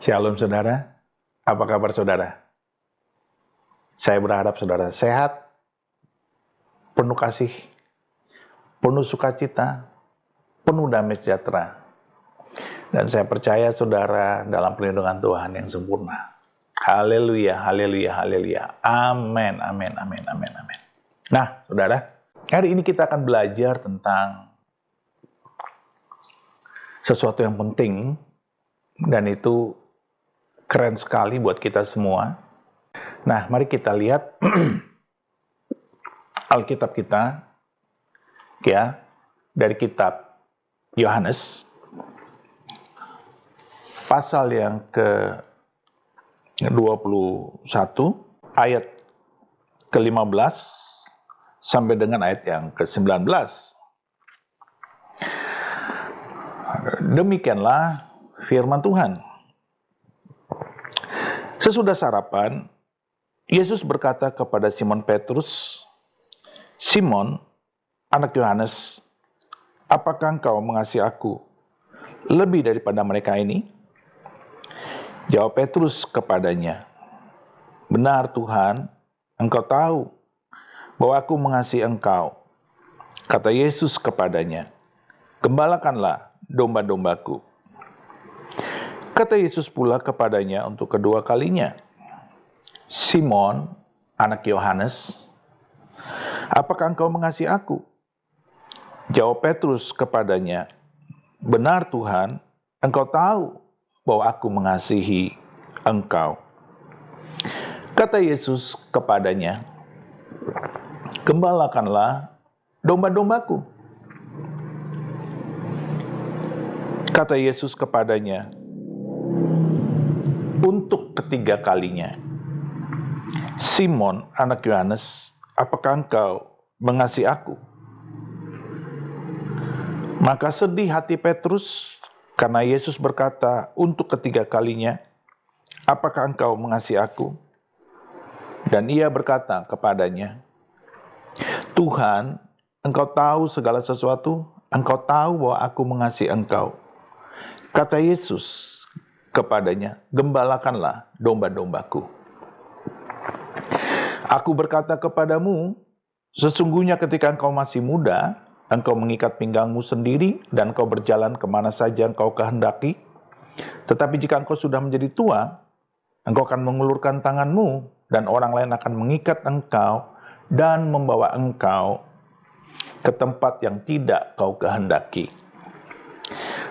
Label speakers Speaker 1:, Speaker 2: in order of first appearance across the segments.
Speaker 1: Shalom saudara, apa kabar saudara? Saya berharap saudara sehat, penuh kasih, penuh sukacita, penuh damai sejahtera. Dan saya percaya saudara dalam perlindungan Tuhan yang sempurna. Haleluya, haleluya, haleluya. Amin, amin, amin, amin, amin. Nah saudara, hari ini kita akan belajar tentang sesuatu yang penting, dan itu keren sekali buat kita semua. Nah, mari kita lihat Alkitab kita, ya, dari kitab Yohanes, pasal yang ke-21, ayat ke-15, sampai dengan ayat yang ke-19. Demikianlah firman Tuhan. Sesudah sarapan, Yesus berkata kepada Simon Petrus, "Simon, anak Yohanes, apakah engkau mengasihi aku lebih daripada mereka ini?" Jawab Petrus kepadanya, "Benar Tuhan, engkau tahu bahwa aku mengasihi engkau." Kata Yesus kepadanya, "Gembalakanlah domba-dombaku." Kata Yesus pula kepadanya untuk kedua kalinya, "Simon, anak Yohanes, apakah engkau mengasihi aku?" Jawab Petrus kepadanya, "Benar Tuhan, engkau tahu bahwa aku mengasihi engkau." Kata Yesus kepadanya, "Gembalakanlah domba-dombaku." Kata Yesus kepadanya untuk ketiga kalinya, "Simon, anak Yohanes, apakah engkau mengasihi aku?" Maka sedih hati Petrus karena Yesus berkata untuk ketiga kalinya, "Apakah engkau mengasihi aku?" Dan ia berkata kepadanya, "Tuhan, engkau tahu segala sesuatu, engkau tahu bahwa aku mengasihi engkau." Kata Yesus kepadanya, "Gembalakanlah domba-dombaku. Aku berkata kepadamu, sesungguhnya ketika engkau masih muda, engkau mengikat pinggangmu sendiri dan engkau berjalan kemana saja engkau kehendaki. Tetapi jika engkau sudah menjadi tua, engkau akan mengulurkan tanganmu dan orang lain akan mengikat engkau dan membawa engkau ke tempat yang tidak kau kehendaki."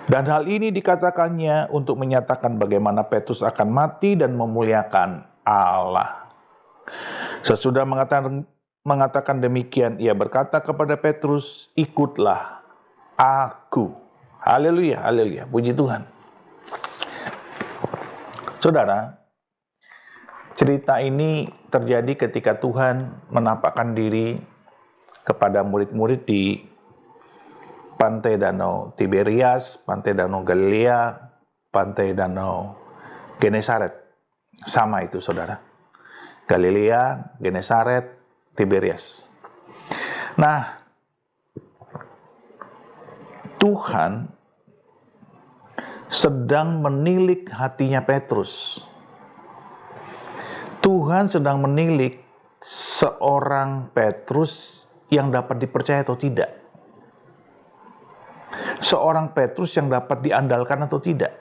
Speaker 1: Dan hal ini dikatakannya untuk menyatakan bagaimana Petrus akan mati dan memuliakan Allah. Sesudah mengatakan demikian, ia berkata kepada Petrus, "Ikutlah aku." Haleluya, haleluya, puji Tuhan. Saudara, cerita ini terjadi ketika Tuhan menampakkan diri kepada murid-murid di pantai Danau Tiberias, pantai Danau Galilea, pantai Danau Genesaret. Sama itu saudara. Galilea, Genesaret, Tiberias. Nah, Tuhan sedang menilik hatinya Petrus. Tuhan sedang menilik seorang Petrus yang dapat dipercaya atau tidak. Seorang Petrus yang dapat diandalkan atau tidak.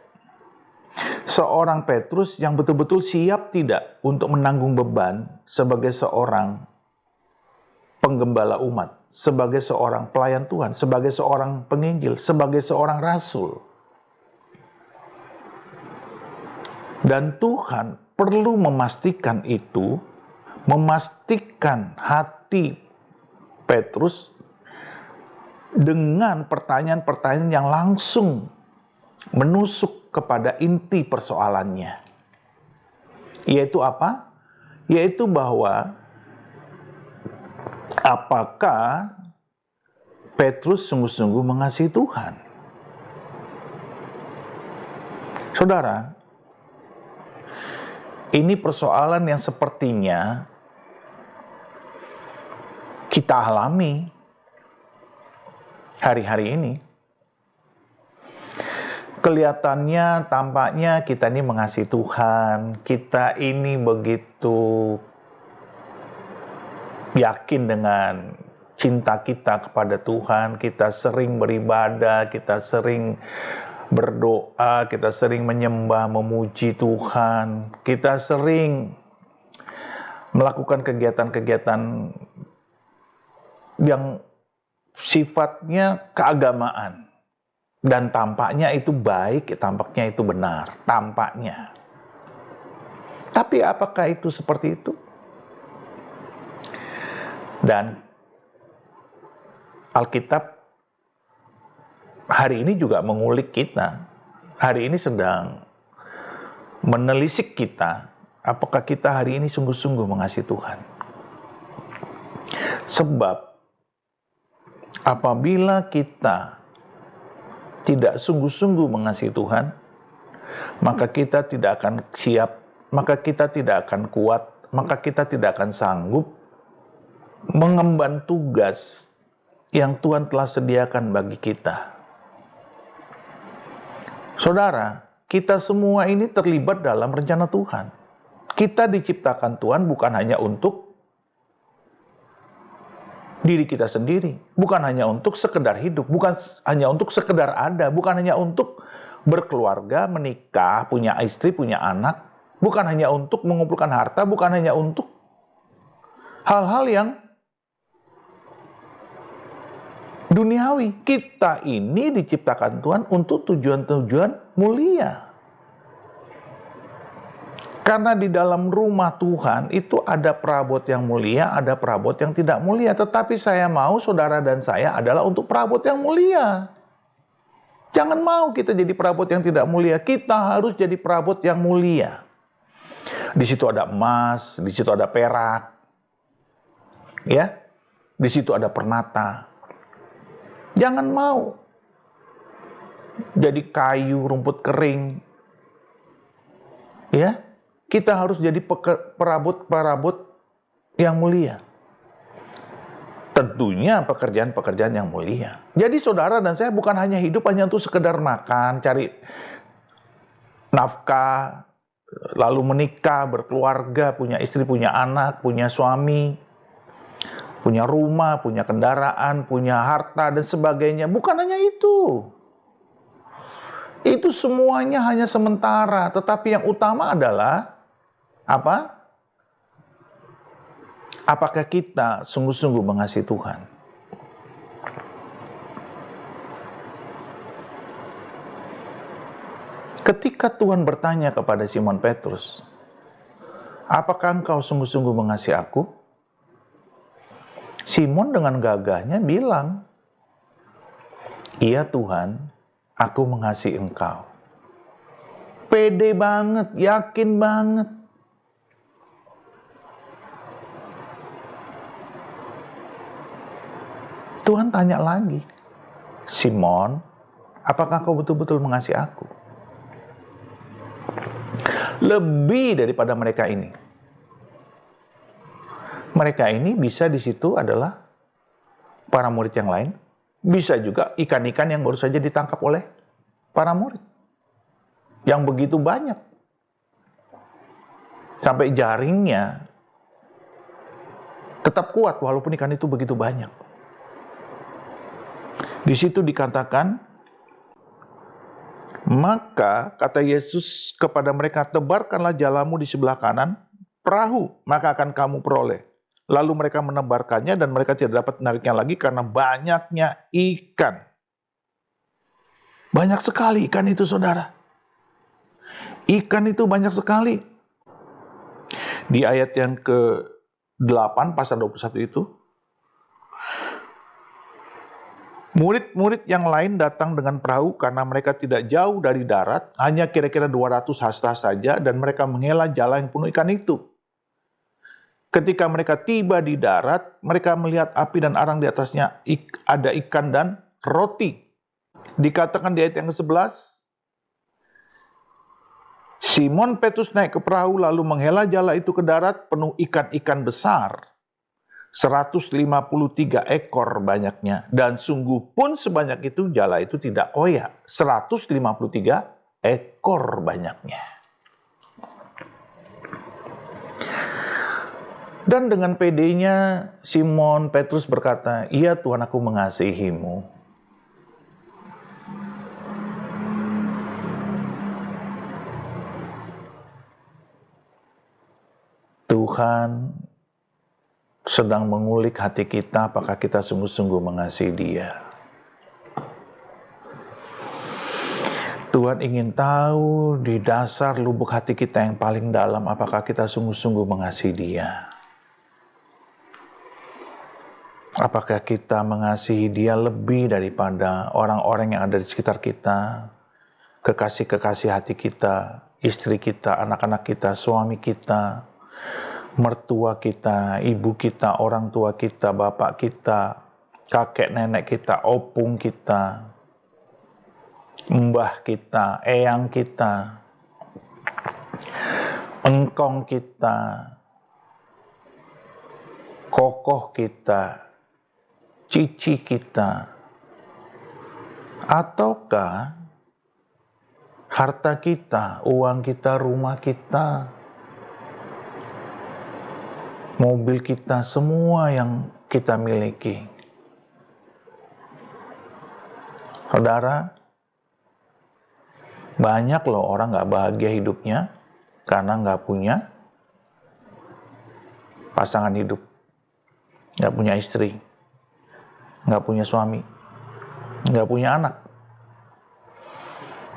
Speaker 1: Seorang Petrus yang betul-betul siap tidak untuk menanggung beban sebagai seorang penggembala umat, sebagai seorang pelayan Tuhan, sebagai seorang penginjil, sebagai seorang rasul. Dan Tuhan perlu memastikan itu, memastikan hati Petrus dengan pertanyaan-pertanyaan yang langsung menusuk kepada inti persoalannya. Yaitu apa? Yaitu bahwa apakah Petrus sungguh-sungguh mengasihi Tuhan? Saudara, ini persoalan yang sepertinya kita alami hari-hari ini. Kelihatannya, tampaknya kita ini mengasihi Tuhan, kita ini begitu yakin dengan cinta kita kepada Tuhan, kita sering beribadah, kita sering berdoa, kita sering menyembah, memuji Tuhan, kita sering melakukan kegiatan-kegiatan yang sifatnya keagamaan. Dan tampaknya itu baik, tampaknya itu benar, tampaknya. Tapi apakah itu seperti itu? Dan Alkitab hari ini juga mengulik kita. Hari ini sedang menelisik kita. Apakah kita hari ini sungguh-sungguh mengasihi Tuhan? Sebab apabila kita tidak sungguh-sungguh mengasihi Tuhan, maka kita tidak akan siap, maka kita tidak akan kuat, maka kita tidak akan sanggup mengemban tugas yang Tuhan telah sediakan bagi kita. Saudara, kita semua ini terlibat dalam rencana Tuhan. Kita diciptakan Tuhan bukan hanya untuk diri kita sendiri, bukan hanya untuk sekedar hidup, bukan hanya untuk sekedar ada, bukan hanya untuk berkeluarga, menikah, punya istri, punya anak, bukan hanya untuk mengumpulkan harta, bukan hanya untuk hal-hal yang duniawi. Kita ini diciptakan Tuhan untuk tujuan-tujuan mulia. Karena di dalam rumah Tuhan itu ada perabot yang mulia, ada perabot yang tidak mulia. Tetapi saya mau saudara dan saya adalah untuk perabot yang mulia. Jangan mau kita jadi perabot yang tidak mulia. Kita harus jadi perabot yang mulia. Di situ ada emas, di situ ada perak. Ya. Di situ ada permata. Jangan mau jadi kayu, rumput kering. Ya. Kita harus jadi perabot-perabot yang mulia. Tentunya pekerjaan-pekerjaan yang mulia. Jadi saudara dan saya bukan hanya hidup hanya untuk sekedar makan, cari nafkah, lalu menikah, berkeluarga, punya istri, punya anak, punya suami, punya rumah, punya kendaraan, punya harta, dan sebagainya. Bukan hanya itu. Itu semuanya hanya sementara, tetapi yang utama adalah apa? Apakah kita sungguh-sungguh mengasihi Tuhan? Ketika Tuhan bertanya kepada Simon Petrus, apakah engkau sungguh-sungguh mengasihi aku? Simon dengan gagahnya bilang, iya Tuhan, aku mengasihi engkau. Pede banget, yakin banget. Tuhan tanya lagi, Simon, apakah kau betul-betul mengasihi aku? Lebih daripada mereka ini. Mereka ini bisa di situ adalah para murid yang lain, bisa juga ikan-ikan yang baru saja ditangkap oleh para murid. Yang begitu banyak. Sampai jaringnya tetap kuat walaupun ikan itu begitu banyak. Di situ dikatakan, maka kata Yesus kepada mereka, tebarkanlah jalamu di sebelah kanan perahu, maka akan kamu peroleh. Lalu mereka menebarkannya dan mereka tidak dapat menariknya lagi karena banyaknya ikan. Banyak sekali ikan itu, saudara. Ikan itu banyak sekali. Di ayat yang ke-8 pasal 21 itu, murid-murid yang lain datang dengan perahu karena mereka tidak jauh dari darat, hanya kira-kira 200 hasta saja, dan mereka menghela jala yang penuh ikan itu. Ketika mereka tiba di darat, mereka melihat api dan arang di atasnya, ada ikan dan roti. Dikatakan di ayat yang ke-11, Simon Petrus naik ke perahu lalu menghela jala itu ke darat penuh ikan-ikan besar, 153 ekor banyaknya, dan sungguh pun sebanyak itu jala itu tidak koyak. 153 ekor banyaknya. Dan dengan pedenya Simon Petrus berkata, "Iya Tuhan, aku mengasihimu." Tuhan sedang mengulik hati kita, apakah kita sungguh-sungguh mengasihi Dia. Tuhan ingin tahu di dasar lubuk hati kita yang paling dalam, apakah kita sungguh-sungguh mengasihi Dia. Apakah kita mengasihi Dia lebih daripada orang-orang yang ada di sekitar kita, kekasih-kekasih hati kita, istri kita, anak-anak kita, suami kita, mertua kita, ibu kita, orang tua kita, bapak kita, kakek nenek kita, opung kita, mbah kita, eyang kita, engkong kita, kokoh kita, cici kita, ataukah harta kita, uang kita, rumah kita, mobil kita, semua yang kita miliki. Saudara, banyak loh orang gak bahagia hidupnya karena gak punya pasangan hidup, gak punya istri, gak punya suami, gak punya anak,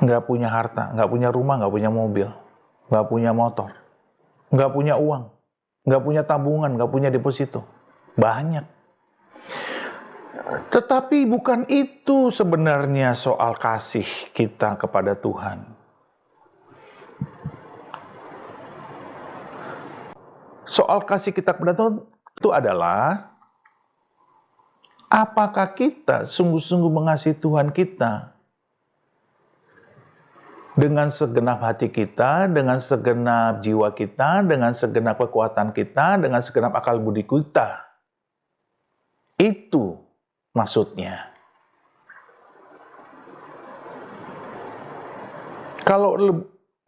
Speaker 1: gak punya harta, gak punya rumah, gak punya mobil, gak punya motor, gak punya uang, gak punya tabungan, gak punya deposito. Banyak. Tetapi bukan itu sebenarnya soal kasih kita kepada Tuhan. Soal kasih kita kepada Tuhan itu adalah, apakah kita sungguh-sungguh mengasihi Tuhan kita dengan segenap hati kita, dengan segenap jiwa kita, dengan segenap kekuatan kita, dengan segenap akal budi kita. Itu maksudnya. Kalau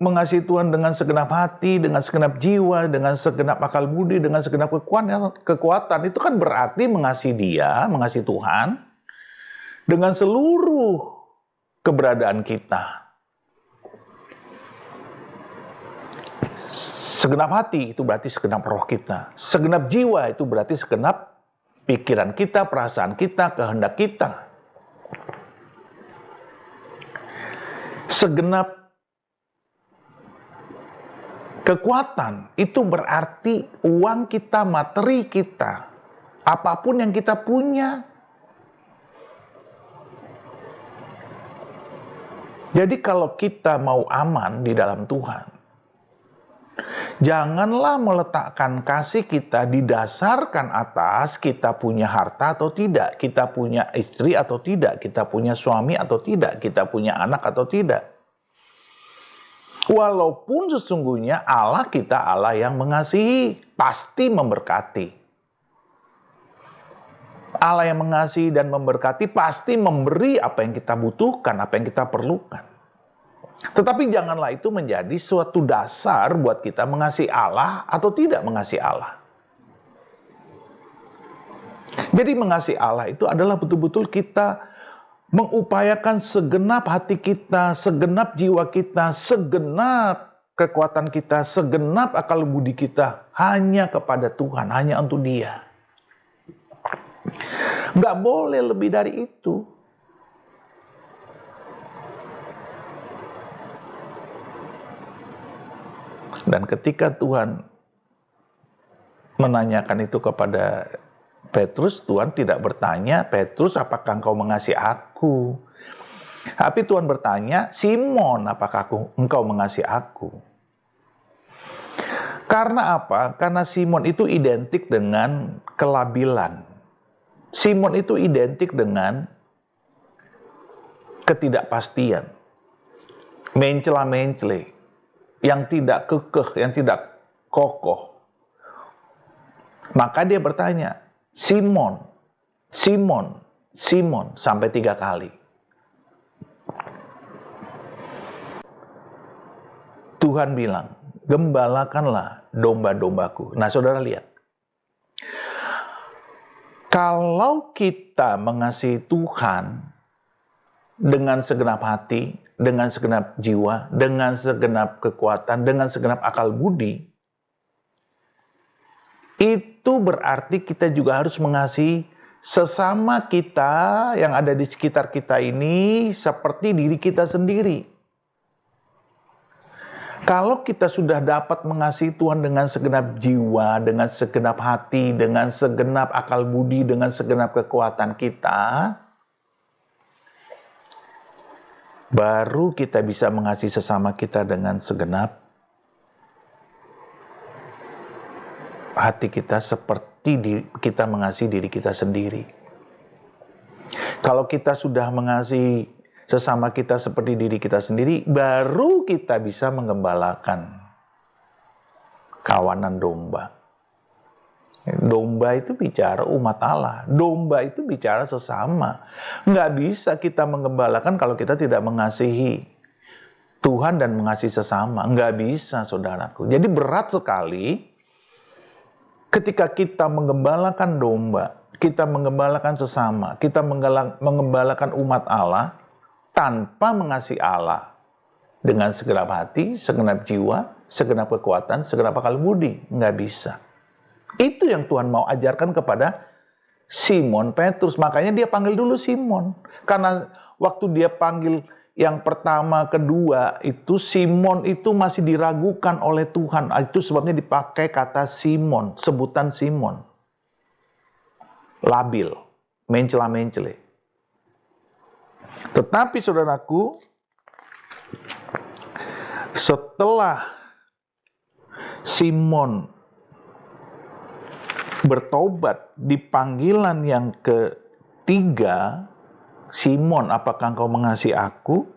Speaker 1: mengasihi Tuhan dengan segenap hati, dengan segenap jiwa, dengan segenap akal budi, dengan segenap kekuatan, itu kan berarti mengasihi Dia, mengasihi Tuhan, dengan seluruh keberadaan kita. Segenap hati itu berarti segenap roh kita. Segenap jiwa itu berarti segenap pikiran kita, perasaan kita, kehendak kita. Segenap kekuatan itu berarti uang kita, materi kita, apapun yang kita punya. Jadi kalau kita mau aman di dalam Tuhan, janganlah meletakkan kasih kita didasarkan atas kita punya harta atau tidak, kita punya istri atau tidak, kita punya suami atau tidak, kita punya anak atau tidak. Walaupun sesungguhnya Allah kita Allah yang mengasihi, pasti memberkati. Allah yang mengasihi dan memberkati pasti memberi apa yang kita butuhkan, apa yang kita perlukan. Tetapi janganlah itu menjadi suatu dasar buat kita mengasihi Allah atau tidak mengasihi Allah. Jadi mengasihi Allah itu adalah betul-betul kita mengupayakan segenap hati kita, segenap jiwa kita, segenap kekuatan kita, segenap akal budi kita hanya kepada Tuhan, hanya untuk Dia. Nggak boleh lebih dari itu. Dan ketika Tuhan menanyakan itu kepada Petrus, Tuhan tidak bertanya, "Petrus, apakah engkau mengasihi aku?" Tapi Tuhan bertanya, "Simon, apakah engkau mengasihi aku?" Karena apa? Karena Simon itu identik dengan kelabilan. Simon itu identik dengan ketidakpastian, mencela-mencele, yang tidak kekeh, yang tidak kokoh. Maka dia bertanya, Simon, Simon, Simon, sampai 3 kali. Tuhan bilang, gembalakanlah domba-dombaku. Nah, saudara lihat. Kalau kita mengasihi Tuhan dengan segenap hati, dengan segenap jiwa, dengan segenap kekuatan, dengan segenap akal budi, itu berarti kita juga harus mengasihi sesama kita yang ada di sekitar kita ini seperti diri kita sendiri. Kalau kita sudah dapat mengasihi Tuhan dengan segenap jiwa, dengan segenap hati, dengan segenap akal budi, dengan segenap kekuatan kita, baru kita bisa mengasihi sesama kita dengan segenap hati kita seperti kita mengasihi diri kita sendiri. Kalau kita sudah mengasihi sesama kita seperti diri kita sendiri, baru kita bisa menggembalakan kawanan domba. Domba itu bicara umat Allah. Domba itu bicara sesama. Nggak bisa kita menggembalakan kalau kita tidak mengasihi Tuhan dan mengasihi sesama. Nggak bisa, saudaraku. Jadi berat sekali ketika kita menggembalakan domba, kita menggembalakan sesama, kita menggembalakan umat Allah, tanpa mengasihi Allah dengan segenap hati, segenap jiwa, segenap kekuatan, segenap akal budi. Nggak bisa. Itu yang Tuhan mau ajarkan kepada Simon Petrus. Makanya dia panggil dulu Simon. Karena waktu dia panggil yang pertama, kedua, itu Simon itu masih diragukan oleh Tuhan. Itu sebabnya dipakai kata Simon, sebutan Simon. Labil, mencela-mencele. Tetapi saudaraku, setelah Simon bertobat di panggilan yang ketiga, Simon, apakah engkau mengasihi aku?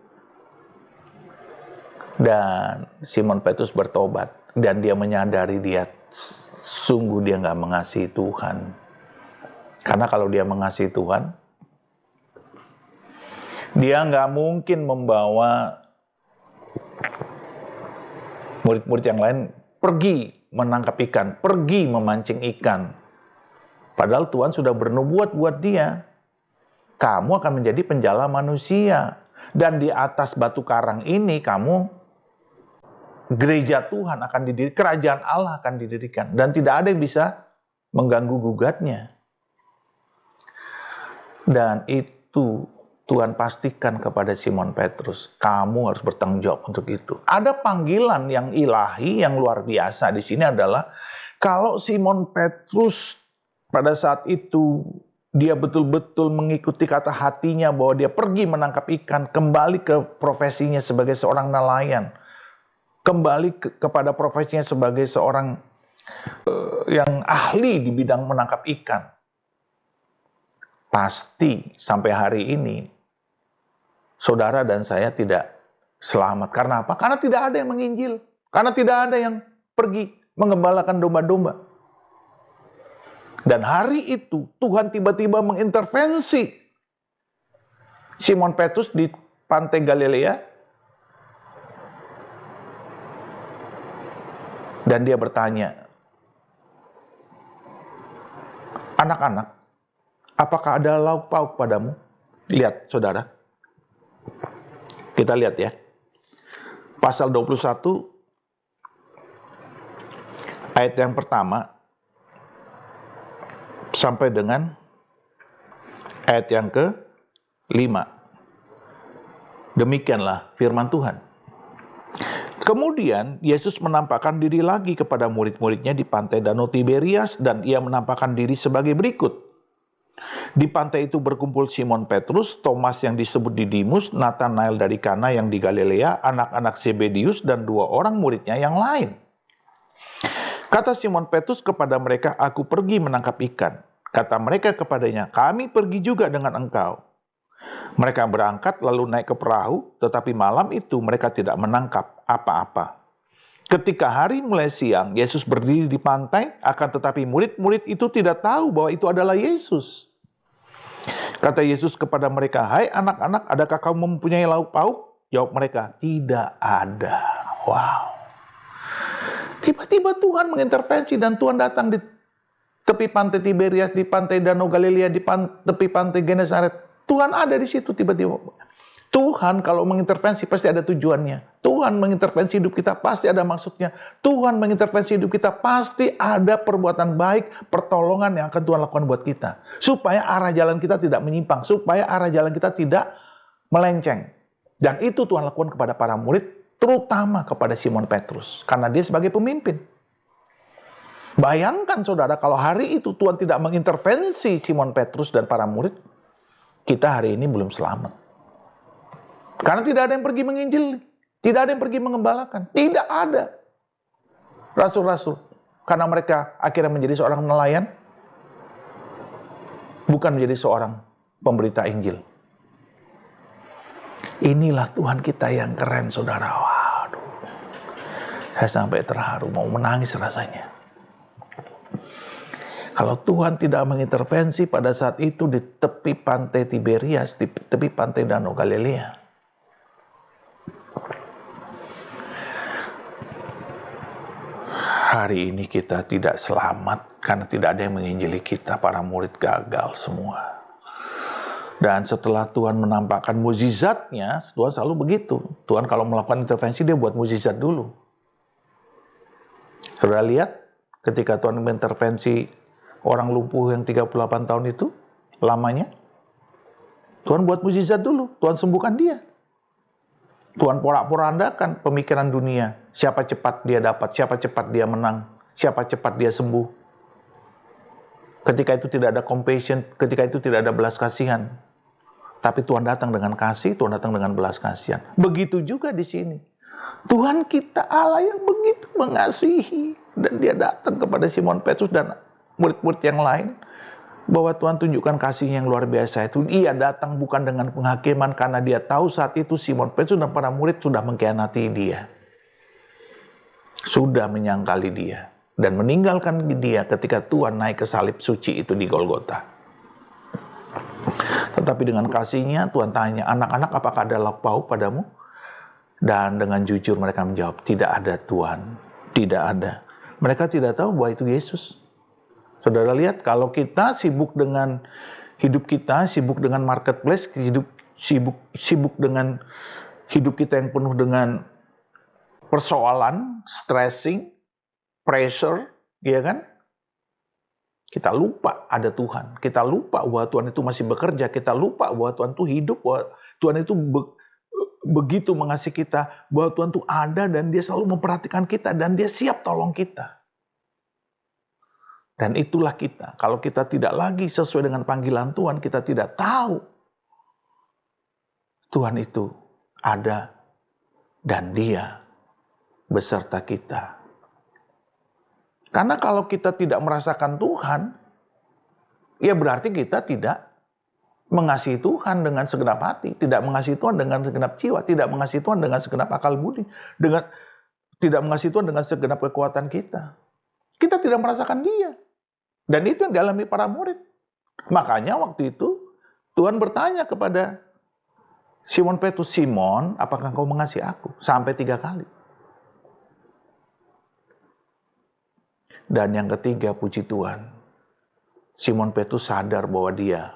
Speaker 1: Dan Simon Petrus bertobat dan dia menyadari sungguh dia nggak mengasihi Tuhan. Karena kalau dia mengasihi Tuhan, dia nggak mungkin membawa murid-murid yang lain pergi menangkap ikan, pergi memancing ikan. Padahal Tuhan sudah bernubuat buat dia. Kamu akan menjadi penjala manusia. Dan di atas batu karang ini gereja Tuhan akan didirikan, kerajaan Allah akan didirikan. Dan tidak ada yang bisa mengganggu gugatnya. Dan itu Tuhan pastikan kepada Simon Petrus, kamu harus bertanggung jawab untuk itu. Ada panggilan yang ilahi, yang luar biasa di sini adalah, kalau Simon Petrus pada saat itu, dia betul-betul mengikuti kata hatinya bahwa dia pergi menangkap ikan, kembali ke profesinya sebagai seorang nelayan, kembali kepada profesinya sebagai seorang yang ahli di bidang menangkap ikan. Pasti sampai hari ini, saudara dan saya tidak selamat. Karena apa? Karena tidak ada yang menginjil. Karena tidak ada yang pergi menggembalakan domba-domba. Dan hari itu Tuhan tiba-tiba mengintervensi Simon Petrus di pantai Galilea. Dan dia bertanya, anak-anak, apakah ada lauk pauk padamu? Lihat, saudara. Kita lihat ya. Pasal 21, ayat yang pertama, sampai dengan ayat yang ke-5. Demikianlah firman Tuhan. Kemudian Yesus menampakkan diri lagi kepada murid-muridnya di pantai Danau Tiberias, dan ia menampakkan diri sebagai berikut. Di pantai itu berkumpul Simon Petrus, Thomas yang disebut Didimus, Nathanael dari Kana yang di Galilea, anak-anak Zebedius, dan 2 orang muridnya yang lain. Kata Simon Petrus kepada mereka, aku pergi menangkap ikan. Kata mereka kepadanya, kami pergi juga dengan engkau. Mereka berangkat lalu naik ke perahu, tetapi malam itu mereka tidak menangkap apa-apa. Ketika hari mulai siang, Yesus berdiri di pantai, akan tetapi murid-murid itu tidak tahu bahwa itu adalah Yesus. Kata Yesus kepada mereka, "Hai anak-anak, adakah kamu mempunyai lauk pauk?" Jawab mereka, "Tidak ada." Wow. Tiba-tiba Tuhan mengintervensi dan Tuhan datang di tepi pantai Tiberias, di pantai Danau Galilea, di tepi pantai Genesaret. Tuhan ada di situ tiba-tiba. Tuhan kalau mengintervensi pasti ada tujuannya. Tuhan mengintervensi hidup kita pasti ada maksudnya. Tuhan mengintervensi hidup kita pasti ada perbuatan baik, pertolongan yang akan Tuhan lakukan buat kita. Supaya arah jalan kita tidak menyimpang, supaya arah jalan kita tidak melenceng. Dan itu Tuhan lakukan kepada para murid, terutama kepada Simon Petrus. Karena dia sebagai pemimpin. Bayangkan saudara, kalau hari itu Tuhan tidak mengintervensi Simon Petrus dan para murid, kita hari ini belum selamat. Karena tidak ada yang pergi menginjili, tidak ada yang pergi mengembalakan, tidak ada rasul-rasul. Karena mereka akhirnya menjadi seorang nelayan, bukan menjadi seorang pemberita Injil. Inilah Tuhan kita yang keren, saudara. Waduh, saya sampai terharu, mau menangis rasanya. Kalau Tuhan tidak mengintervensi pada saat itu di tepi pantai Tiberias, di tepi pantai Danau Galilea, hari ini kita tidak selamat karena tidak ada yang menginjili kita. Para murid gagal semua. Dan setelah Tuhan menampakkan mukjizatnya, Tuhan selalu begitu. Tuhan kalau melakukan intervensi, dia buat mukjizat dulu. Saudara lihat, ketika Tuhan mengintervensi orang lumpuh yang 38 tahun itu, lamanya, Tuhan buat mukjizat dulu. Tuhan sembuhkan dia. Tuhan porak-porandakan pemikiran dunia. Siapa cepat dia dapat, siapa cepat dia menang, siapa cepat dia sembuh. Ketika itu tidak ada compassion, ketika itu tidak ada belas kasihan. Tapi Tuhan datang dengan kasih, Tuhan datang dengan belas kasihan. Begitu juga di sini. Tuhan kita Allah yang begitu mengasihi. Dan dia datang kepada Simon Petrus dan murid-murid yang lain. Bahwa Tuhan tunjukkan kasih yang luar biasa itu. Ia datang bukan dengan penghakiman, karena dia tahu saat itu Simon Petrus dan para murid sudah mengkhianati dia. Sudah menyangkali dia. Dan meninggalkan dia ketika Tuhan naik ke salib suci itu di Golgota. Tetapi dengan kasihnya Tuhan tanya, "Anak-anak, apakah ada lauk pauk padamu?" Dan dengan jujur mereka menjawab, "Tidak ada Tuhan, tidak ada." Mereka tidak tahu bahwa itu Yesus. Saudara lihat, kalau kita sibuk dengan hidup kita, sibuk dengan marketplace, sibuk dengan hidup kita yang penuh dengan persoalan, stressing, pressure, ya kan? Kita lupa ada Tuhan. Kita lupa bahwa Tuhan itu masih bekerja. Kita lupa bahwa Tuhan itu hidup, bahwa Tuhan itu begitu mengasihi kita, bahwa Tuhan itu ada dan dia selalu memperhatikan kita dan dia siap tolong kita. Dan itulah kita. Kalau kita tidak lagi sesuai dengan panggilan Tuhan, kita tidak tahu Tuhan itu ada dan dia beserta kita. Karena kalau kita tidak merasakan Tuhan, ya berarti kita tidak mengasihi Tuhan dengan segenap hati, tidak mengasihi Tuhan dengan segenap jiwa, tidak mengasihi Tuhan dengan segenap akal budi, tidak mengasihi Tuhan dengan segenap kekuatan kita. Kita tidak merasakan dia. Dan itu yang dialami para murid. Makanya waktu itu Tuhan bertanya kepada Simon Petrus, "Simon, apakah engkau mengasihi aku?" Sampai 3 kali. Dan yang ketiga, puji Tuhan, Simon Petrus sadar bahwa dia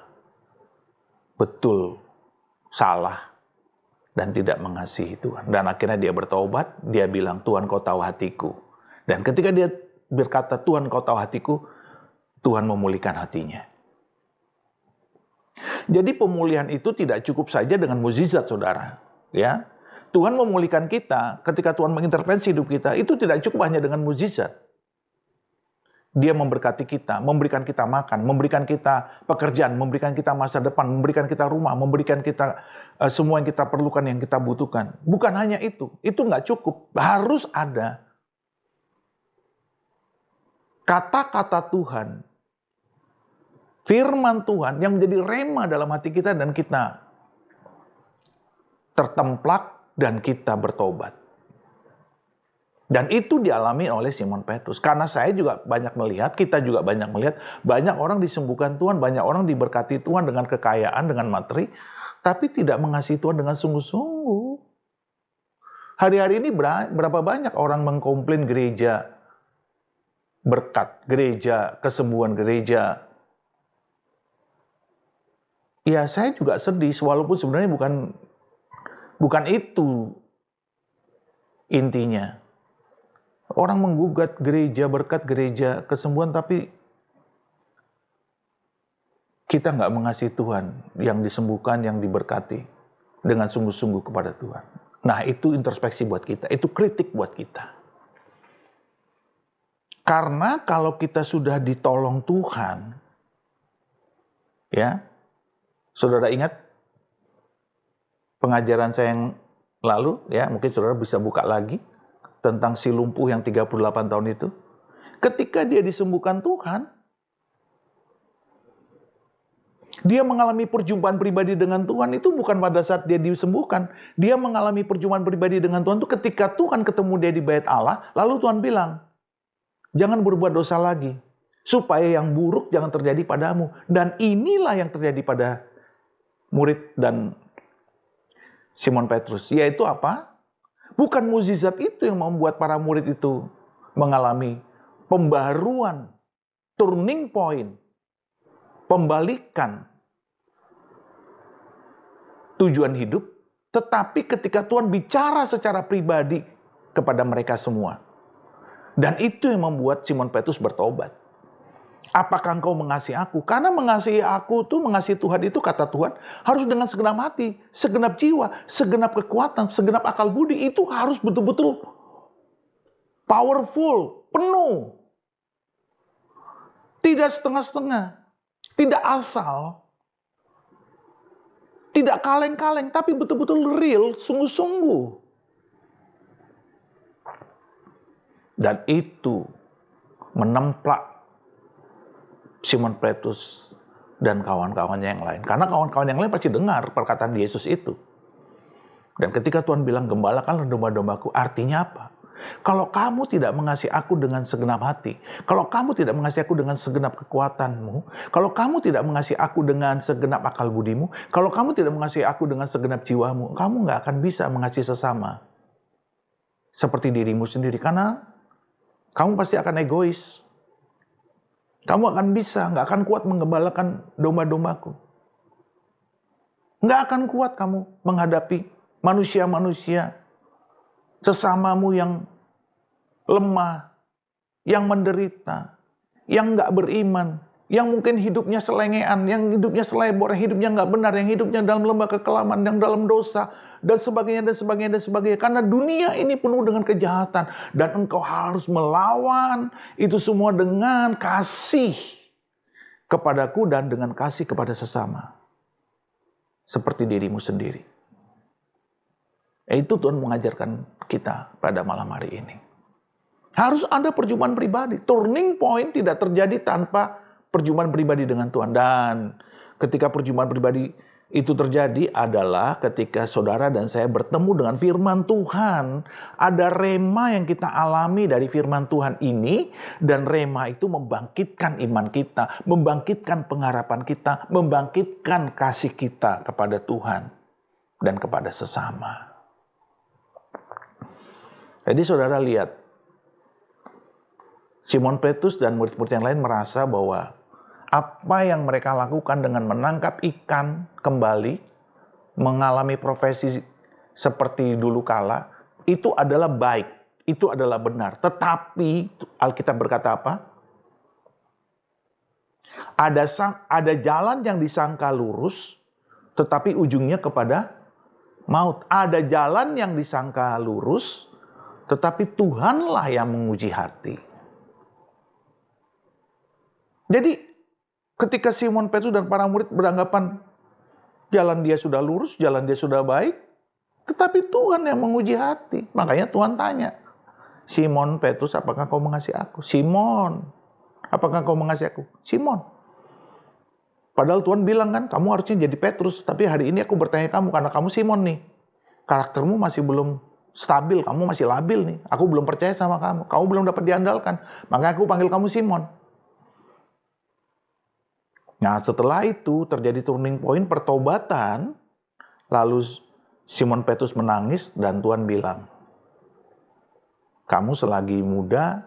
Speaker 1: betul salah dan tidak mengasihi Tuhan. Dan akhirnya dia bertobat, dia bilang, "Tuhan, kau tahu hatiku." Dan ketika dia berkata, "Tuhan, kau tahu hatiku," Tuhan memulihkan hatinya. Jadi pemulihan itu tidak cukup saja dengan mukjizat, saudara. Ya, Tuhan memulihkan kita ketika Tuhan mengintervensi hidup kita, itu tidak cukup hanya dengan mukjizat. Dia memberkati kita, memberikan kita makan, memberikan kita pekerjaan, memberikan kita masa depan, memberikan kita rumah, memberikan kita semua yang kita perlukan, yang kita butuhkan. Bukan hanya itu nggak cukup. Harus ada kata-kata Tuhan, firman Tuhan yang menjadi rema dalam hati kita dan kita tertemplak dan kita bertobat. Dan itu dialami oleh Simon Petrus. Karena saya juga banyak melihat, kita juga banyak melihat, banyak orang disembuhkan Tuhan, banyak orang diberkati Tuhan dengan kekayaan, dengan materi, tapi tidak mengasihi Tuhan dengan sungguh-sungguh. Hari-hari ini berapa banyak orang mengkomplain gereja berkat, gereja kesembuhan, gereja. Ya saya juga sedih, walaupun sebenarnya bukan itu intinya. Orang menggugat gereja berkat, gereja kesembuhan, tapi kita nggak mengasihi Tuhan yang disembuhkan, yang diberkati dengan sungguh-sungguh kepada Tuhan. Nah, itu introspeksi buat kita, itu kritik buat kita. Karena kalau kita sudah ditolong Tuhan, ya, saudara ingat pengajaran saya yang lalu, ya, mungkin saudara bisa buka lagi tentang si lumpuh yang 38 tahun itu. Ketika dia disembuhkan Tuhan, dia mengalami perjumpaan pribadi dengan Tuhan itu bukan pada saat dia disembuhkan. Dia mengalami perjumpaan pribadi dengan Tuhan itu ketika Tuhan ketemu dia di bait Allah, lalu Tuhan bilang, jangan berbuat dosa lagi, supaya yang buruk jangan terjadi padamu. Dan inilah yang terjadi pada murid dan Simon Petrus. Yaitu apa? Bukan mukjizat itu yang membuat para murid itu mengalami pembaruan, turning point, pembalikan tujuan hidup, tetapi ketika Tuhan bicara secara pribadi kepada mereka semua. Dan itu yang membuat Simon Petrus bertobat. Apakah engkau mengasihi aku? Karena mengasihi aku tuh, mengasihi Tuhan itu, kata Tuhan, harus dengan segenap hati, segenap jiwa, segenap kekuatan, segenap akal budi. Itu harus betul-betul powerful, penuh. Tidak setengah-setengah, tidak asal, tidak kaleng-kaleng, tapi betul-betul real, sungguh-sungguh. Dan itu menemplak Simon Petrus dan kawan-kawannya yang lain. Karena kawan-kawan yang lain pasti dengar perkataan Yesus itu. Dan ketika Tuhan bilang, gembalakanlah domba-dombaku, artinya apa? Kalau kamu tidak mengasihi aku dengan segenap hati, kalau kamu tidak mengasihi aku dengan segenap kekuatanmu, kalau kamu tidak mengasihi aku dengan segenap akal budimu, kalau kamu tidak mengasihi aku dengan segenap jiwamu, kamu nggak akan bisa mengasihi sesama seperti dirimu sendiri. Karena kamu pasti akan egois. Kamu akan nggak akan kuat menggembalakan domba-dombaku. Nggak akan kuat kamu menghadapi manusia-manusia sesamamu yang lemah, yang menderita, yang nggak beriman, yang mungkin hidupnya selengean, yang hidupnya selebor, yang hidupnya nggak benar, yang hidupnya dalam lembah kekelaman, yang dalam dosa, dan sebagainya, dan sebagainya, dan sebagainya. Karena dunia ini penuh dengan kejahatan, dan engkau harus melawan itu semua dengan kasih kepadaku dan dengan kasih kepada sesama, seperti dirimu sendiri. Itu Tuhan mengajarkan kita pada malam hari ini. Harus ada perjumpaan pribadi. Turning point tidak terjadi tanpa perjumpaan pribadi dengan Tuhan. Dan ketika perjumpaan pribadi itu terjadi adalah ketika saudara dan saya bertemu dengan firman Tuhan. Ada rema yang kita alami dari firman Tuhan ini. Dan rema itu membangkitkan iman kita, membangkitkan pengharapan kita, membangkitkan kasih kita kepada Tuhan dan kepada sesama. Jadi saudara lihat, Simon Petrus dan murid-murid yang lain merasa bahwa apa yang mereka lakukan dengan menangkap ikan kembali, mengalami profesi seperti dulu kala, itu adalah baik, itu adalah benar. Tetapi Alkitab berkata apa? Ada jalan yang disangka lurus, tetapi ujungnya kepada maut. Ada jalan yang disangka lurus, tetapi Tuhanlah yang menguji hati. Jadi ketika Simon Petrus dan para murid beranggapan jalan dia sudah lurus, jalan dia sudah baik, tetapi Tuhan yang menguji hati. Makanya Tuhan tanya, Simon Petrus, apakah kau mengasihi aku? Simon, apakah kau mengasihi aku? Simon. Padahal Tuhan bilang kan, kamu harusnya jadi Petrus. Tapi hari ini aku bertanya kamu, karena kamu Simon nih. Karaktermu masih belum stabil, kamu masih labil nih. Aku belum percaya sama kamu. Kamu belum dapat diandalkan. Makanya aku panggil kamu Simon. Nah, setelah itu terjadi turning point pertobatan. Lalu Simon Petrus menangis dan Tuhan bilang, kamu selagi muda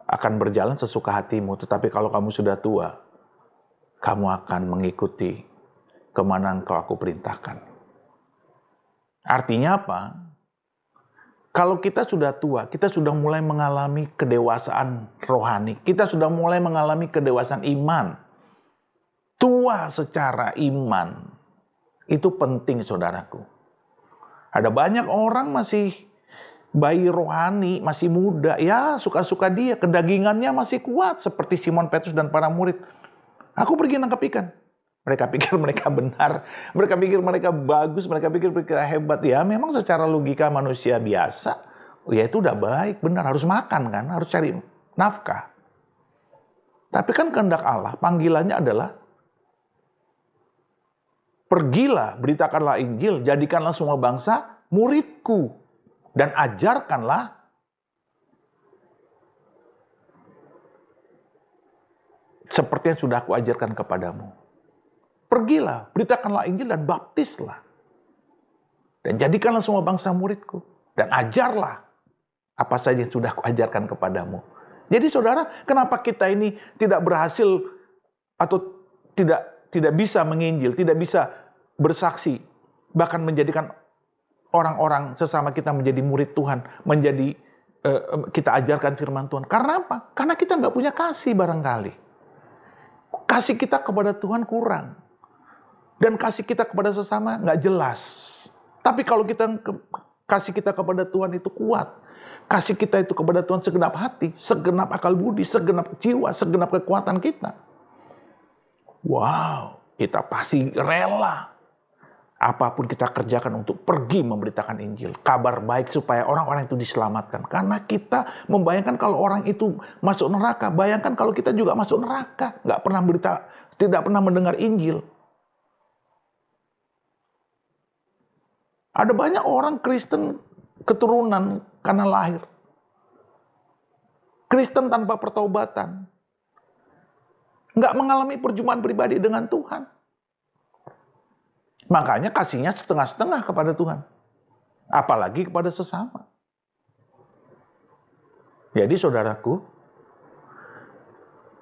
Speaker 1: akan berjalan sesuka hatimu. Tetapi kalau kamu sudah tua, kamu akan mengikuti kemana engkau aku perintahkan. Artinya apa? Kalau kita sudah tua, kita sudah mulai mengalami kedewasaan rohani. Kita sudah mulai mengalami kedewasaan iman. Tua secara iman. Itu penting, saudaraku. Ada banyak orang masih bayi rohani, masih muda. Ya, suka-suka dia. Kedagingannya masih kuat. Seperti Simon Petrus dan para murid. Aku pergi nangkap ikan. Mereka pikir mereka benar, mereka pikir mereka bagus, mereka pikir mereka hebat. Ya memang secara logika manusia biasa, ya itu udah baik, benar, harus makan kan, harus cari nafkah. Tapi kan kehendak Allah, panggilannya adalah, pergilah, beritakanlah Injil, jadikanlah semua bangsa muridku, dan ajarkanlah seperti yang sudah aku ajarkan kepadamu. Pergilah, beritakanlah Injil dan baptislah. Dan jadikanlah semua bangsa muridku. Dan ajarlah apa saja yang sudah kuajarkan kepadamu. Jadi saudara, kenapa kita ini tidak berhasil atau tidak bisa menginjil, tidak bisa bersaksi, bahkan menjadikan orang-orang sesama kita menjadi murid Tuhan, menjadi kita ajarkan firman Tuhan. Karena apa? Karena kita nggak punya kasih barangkali. Kasih kita kepada Tuhan kurang. Dan kasih kita kepada sesama nggak jelas. Tapi kalau kasih kita kepada Tuhan itu kuat. Kasih kita itu kepada Tuhan segenap hati, segenap akal budi, segenap jiwa, segenap kekuatan kita. Wow, kita pasti rela. Apapun kita kerjakan untuk pergi memberitakan Injil. Kabar baik supaya orang-orang itu diselamatkan. Karena kita membayangkan kalau orang itu masuk neraka. Bayangkan kalau kita juga masuk neraka. Tidak pernah mendengar Injil. Ada banyak orang Kristen keturunan karena lahir. Kristen tanpa pertobatan. Nggak mengalami perjumpaan pribadi dengan Tuhan. Makanya kasihnya setengah-setengah kepada Tuhan. Apalagi kepada sesama. Jadi saudaraku,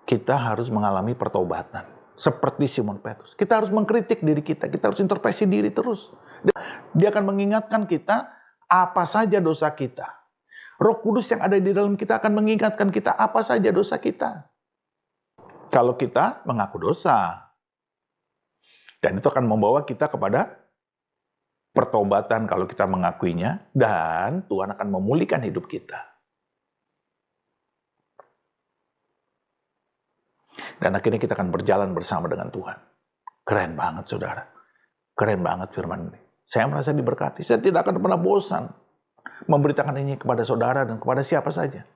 Speaker 1: kita harus mengalami pertobatan. Seperti Simon Petrus. Kita harus mengkritik diri kita. Kita harus introspeksi diri terus. Dia akan mengingatkan kita apa saja dosa kita. Roh Kudus yang ada di dalam kita akan mengingatkan kita apa saja dosa kita. Kalau kita mengaku dosa. Dan itu akan membawa kita kepada pertobatan kalau kita mengakuinya. Dan Tuhan akan memulihkan hidup kita. Dan akhirnya kita akan berjalan bersama dengan Tuhan. Keren banget saudara. Keren banget firman ini. Saya merasa diberkati. Saya tidak akan pernah bosan memberitakan ini kepada saudara dan kepada siapa saja.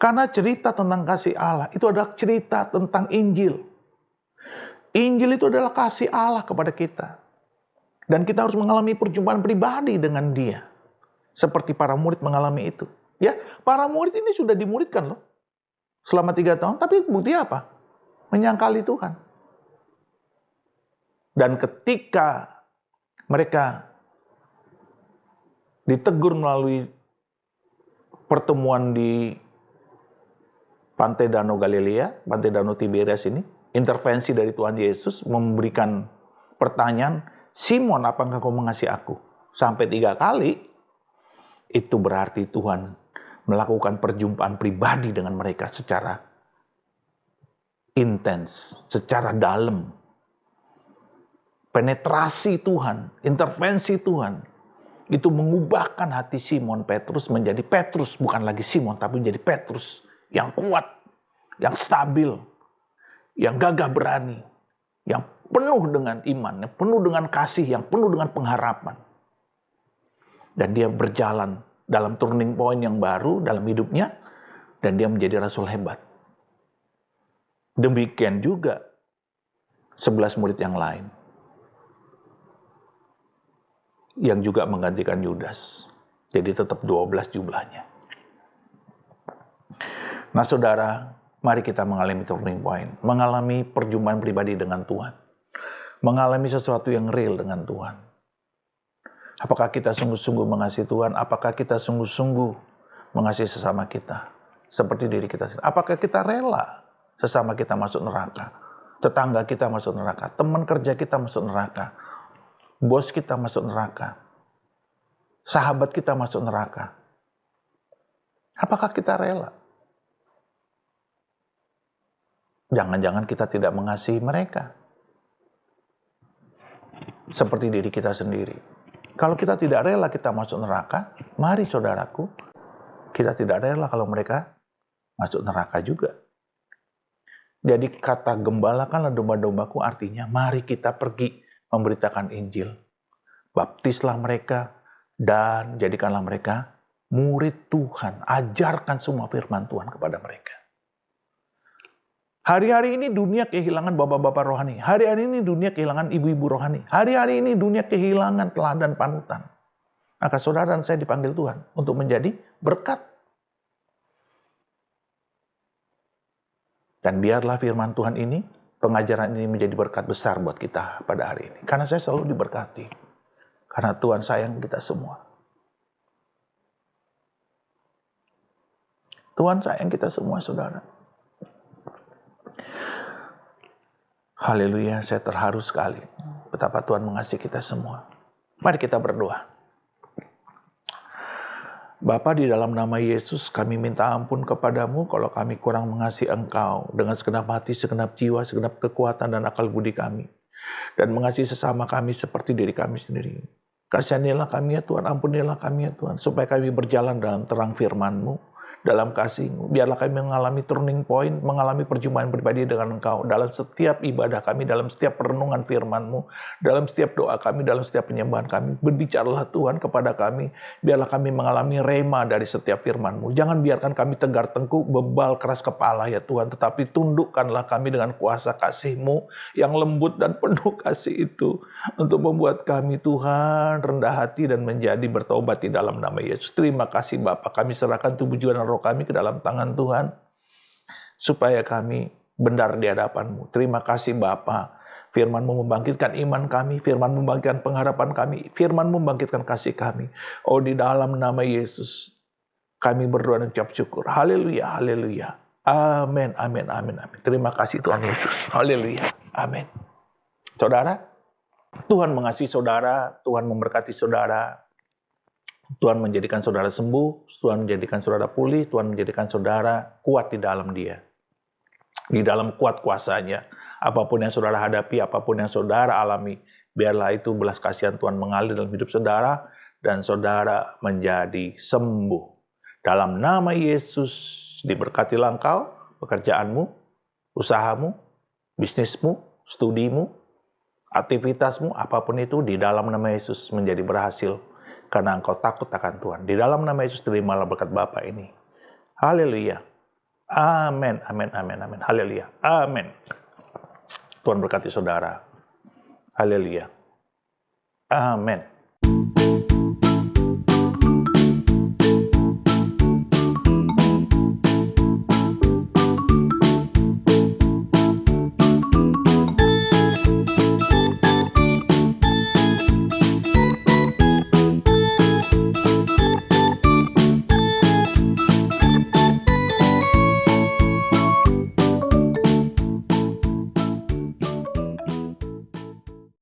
Speaker 1: Karena cerita tentang kasih Allah itu adalah cerita tentang Injil. Injil itu adalah kasih Allah kepada kita. Dan kita harus mengalami perjumpaan pribadi dengan Dia. Seperti para murid mengalami itu. Ya, para murid ini sudah dimuridkan loh. Selama 3 tahun. Tapi bukti apa? Menyangkali Tuhan. Dan ketika mereka ditegur melalui pertemuan di pantai Danau Galilea, pantai Danau Tiberias ini, intervensi dari Tuhan Yesus memberikan pertanyaan, Simon, apakah kau mengasihi aku? Sampai 3 kali, itu berarti Tuhan melakukan perjumpaan pribadi dengan mereka secara intens, secara dalam. Penetrasi Tuhan, intervensi Tuhan, itu mengubahkan hati Simon Petrus menjadi Petrus, bukan lagi Simon, tapi menjadi Petrus yang kuat, yang stabil, yang gagah berani, yang penuh dengan iman, yang penuh dengan kasih, yang penuh dengan pengharapan. Dan dia berjalan dalam turning point yang baru dalam hidupnya, dan dia menjadi rasul hebat. Demikian juga 11 murid yang lain. Yang juga menggantikan Yudas. Jadi tetap 12 jumlahnya. Nah saudara, mari kita mengalami turning point. Mengalami perjumpaan pribadi dengan Tuhan. Mengalami sesuatu yang real dengan Tuhan. Apakah kita sungguh-sungguh mengasihi Tuhan? Apakah kita sungguh-sungguh mengasihi sesama kita? Seperti diri kita sendiri. Apakah kita rela sesama kita masuk neraka? Tetangga kita masuk neraka? Teman kerja kita masuk neraka? Bos kita masuk neraka? Sahabat kita masuk neraka? Apakah kita rela? Jangan-jangan kita tidak mengasihi mereka. Seperti diri kita sendiri. Kalau kita tidak rela kita masuk neraka, mari saudaraku, kita tidak rela kalau mereka masuk neraka juga. Jadi kata gembalakanlah domba-dombaku artinya mari kita pergi memberitakan Injil. Baptislah mereka dan jadikanlah mereka murid Tuhan. Ajarkan semua firman Tuhan kepada mereka. Hari-hari ini dunia kehilangan bapak-bapak rohani. Hari-hari ini dunia kehilangan ibu-ibu rohani. Hari-hari ini dunia kehilangan teladan panutan. Maka saudara dan saya dipanggil Tuhan untuk menjadi berkat. Dan biarlah firman Tuhan ini, pengajaran ini menjadi berkat besar buat kita pada hari ini. Karena saya selalu diberkati. Karena Tuhan sayang kita semua. Tuhan sayang kita semua, saudara. Haleluya, saya terharu sekali betapa Tuhan mengasihi kita semua. Mari kita berdoa. Bapa, di dalam nama Yesus kami minta ampun kepadamu kalau kami kurang mengasihi Engkau dengan segenap hati, segenap jiwa, segenap kekuatan dan akal budi kami. Dan mengasihi sesama kami seperti diri kami sendiri. Kasihanilah kami ya Tuhan, ampunilah kami ya Tuhan, supaya kami berjalan dalam terang firman-Mu. Dalam kasih-Mu, biarlah kami mengalami turning point, mengalami perjumpaan pribadi dengan Engkau dalam setiap ibadah kami, dalam setiap perenungan firman-Mu, dalam setiap doa kami, dalam setiap penyembahan kami. Berbicaralah Tuhan kepada kami, biarlah kami mengalami rema dari setiap firman-Mu. Jangan biarkan kami tegar tengkuk, bebal, keras kepala ya Tuhan, tetapi tundukkanlah kami dengan kuasa kasih-Mu yang lembut dan penuh kasih itu, untuk membuat kami Tuhan rendah hati dan menjadi bertobat di dalam nama Yesus. Terima kasih Bapa, kami serahkan tubuh, jiwa, dan roh kami ke dalam tangan Tuhan, supaya kami benar di hadapan-Mu. Terima kasih Bapa, firman-Mu membangkitkan iman kami, firman-Mu membangkitkan pengharapan kami, firman-Mu membangkitkan kasih kami. Oh, di dalam nama Yesus kami berdoa dan ucap syukur. Haleluya, haleluya. Amin, amin, amin, amin. Terima kasih Tuhan Yesus. Haleluya, amin. Saudara, Tuhan mengasihi saudara, Tuhan memberkati saudara. Tuhan menjadikan saudara sembuh, Tuhan menjadikan saudara pulih, Tuhan menjadikan saudara kuat di dalam Dia. Di dalam kuat kuasanya. Apapun yang saudara hadapi, apapun yang saudara alami, biarlah itu belas kasihan Tuhan mengalir dalam hidup saudara, dan saudara menjadi sembuh. Dalam nama Yesus, diberkatilah engkau, pekerjaanmu, usahamu, bisnismu, studimu, aktivitasmu, apapun itu, di dalam nama Yesus menjadi berhasil. Karena engkau takut akan Tuhan. Di dalam nama Yesus terimalah berkat Bapa ini. Haleluya. Amin, amin, amin, amin. Haleluya. Amin. Tuhan berkati saudara. Haleluya. Amin.